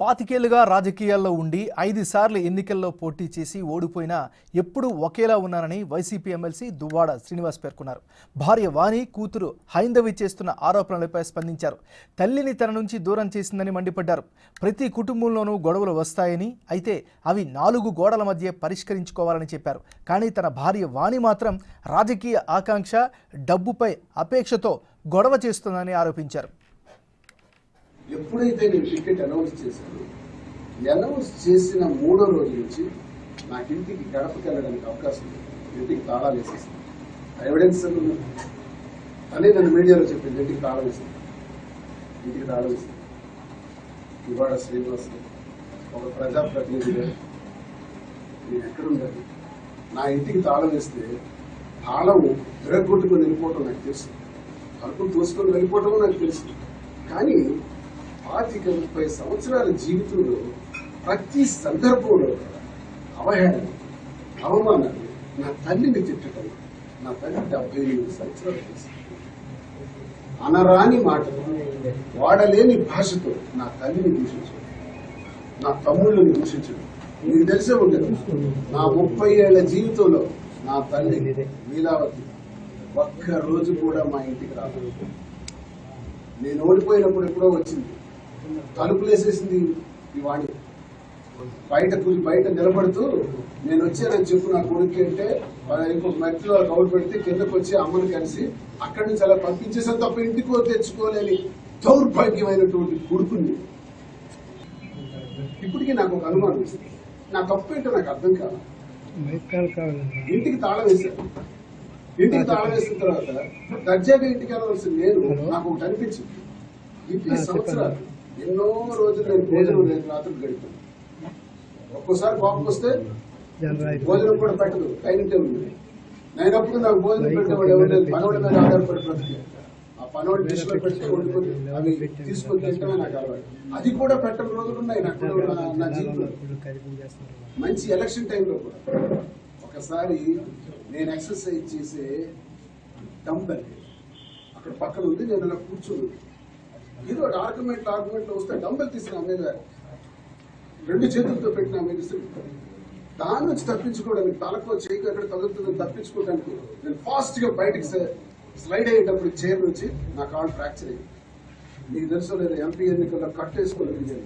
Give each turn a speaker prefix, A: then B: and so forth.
A: పాతికేళ్లుగా రాజకీయాల్లో ఉండి 5 సార్లు ఎన్నికల్లో పోటీ చేసి ఓడిపోయినా ఎప్పుడూ ఒకేలా ఉన్నానని వైసీపీ ఎమ్మెల్సీ దువ్వాడ శ్రీనివాస్ పేర్కొన్నారు. భార్య వాణి, కూతురు హైందవి చేస్తున్న ఆరోపణలపై స్పందించారు. తల్లిని తన నుంచి దూరం చేసిందని మండిపడ్డారు. ప్రతి కుటుంబంలోనూ గొడవలు వస్తాయని, అయితే అవి 4 గోడల మధ్య పరిష్కరించుకోవాలని చెప్పారు. కానీ తన భార్య వాణి మాత్రం రాజకీయ ఆకాంక్ష, డబ్బుపై అపేక్షతో గొడవ చేస్తుందని ఆరోపించారు.
B: ఎప్పుడైతే నేను టికెట్ అనౌన్స్ చేశాను, అనౌన్స్ చేసిన 3వ రోజు నుంచి నాకు ఇంటికి గడపకి వెళ్ళడానికి అవకాశం లేదు. ఇంటికి తాళాలు వేసేస్తాను. ఎవిడెన్స్ అని నన్ను మీడియాలో చెప్పింది. ఇంటికి తాళం వేస్తాను, ఇంటికి తాళం వేస్తాను. దువ్వాడ శ్రీనివాస్ ఒక ప్రజాప్రతినిధిగా నేను ఎక్కడుండాలి? నా ఇంటికి తాళం వేస్తే తాళం విరగొట్టుకుని వెళ్ళిపోవటం నాకు తెలుసు, తలుపులు తోసుకొని వెళ్ళిపోవటం నాకు తెలుసు. కానీ 25-30 సంవత్సరాల జీవితంలో ప్రతి సందర్భంలో అవహేళన, అవమానాలు, నా తల్లిని తిట్టడం. నా తల్లి 78 సంవత్సరాలు తెలుసు. అనరాని మాటలు, వాడలేని భాషతో నా తల్లిని దూషించడం, నా తమ్ముళ్ళని దూషించడం మీకు తెలిసే ఉండదు. నా 30 ఏళ్ల జీవితంలో నా తల్లి లీలావతి ఒక్క రోజు కూడా మా ఇంటికి రాలేదు. నేను ఓడిపోయినప్పుడు ఎప్పుడో వచ్చింది, తలుపులేసేసింది. ఈ వాణి బయట నిలబడుతూ నేను వచ్చానని చెప్పు నా కొడుకు అంటే ఇంకొక మట్టిలో కౌలు పెడితే కిందకు వచ్చి అమ్మను కలిసి అక్కడి నుంచి అలా పంపించేసాను తప్ప ఇంటికి తెచ్చుకోలేని దౌర్భాగ్యమైనటువంటి కొడుకుని. ఇప్పటికీ నాకు ఒక అనుమానం ఇస్తుంది. నా తప్పు ఏంటో నాకు అర్థం కాదు. ఇంటికి తాళం వేశాను. ఇంటికి తాళం వేసిన తర్వాత దర్జాగా ఇంటికి వెళ్ళవలసిన నేను నాకు ఒకటి అనిపించింది. 20 సంవత్సరాలు ఎన్నో రోజులు నేను భోజనం లేని రాత్రులు గడిపాను. ఒక్కోసారి కోపం వస్తే భోజనం కూడా పెట్టదు, డైనింగ్ టేబుల్ మీద. నేనప్పుడు నాకు భోజనం పెట్టేవాడు ఎవరు లేదు. పనోడి మీద ఆధారపడి బ్రతికే. ఆ పనోడి డిష్లో పెట్టి వండుకొని అవి తీసుకొని తింటమే నాకు అలవాటు. అది కూడా పెట్టని రోజులు ఉన్నాయి నా జీవితంలో. మంచి ఎలక్షన్ టైంలో కూడా ఒకసారి నేను ఎక్సర్సైజ్ చేసే డంబెల్ అక్కడ పక్కన ఉంది. నేను అలా కూర్చొని ఏదో ఆర్గ్యుమెంట్లు వస్తే డంబెల్ తీసిన మీద 2 చేతులతో పెట్టిన మీద దాని నుంచి తప్పించుకోవడానికి, తలకో చేయకు ఎక్కడ తగులుతుందని తప్పించుకోవడానికి నేను ఫాస్ట్ గా బయటకు స్లైడ్ అయ్యేటప్పుడు చైర్ నుంచి నా కాళ్ళు ఫ్రాక్చర్ అయ్యింది. మీకు తెలుసు లేదు, ఎంపీ ఎన్నికల్లో కట్టేసుకోలేదు.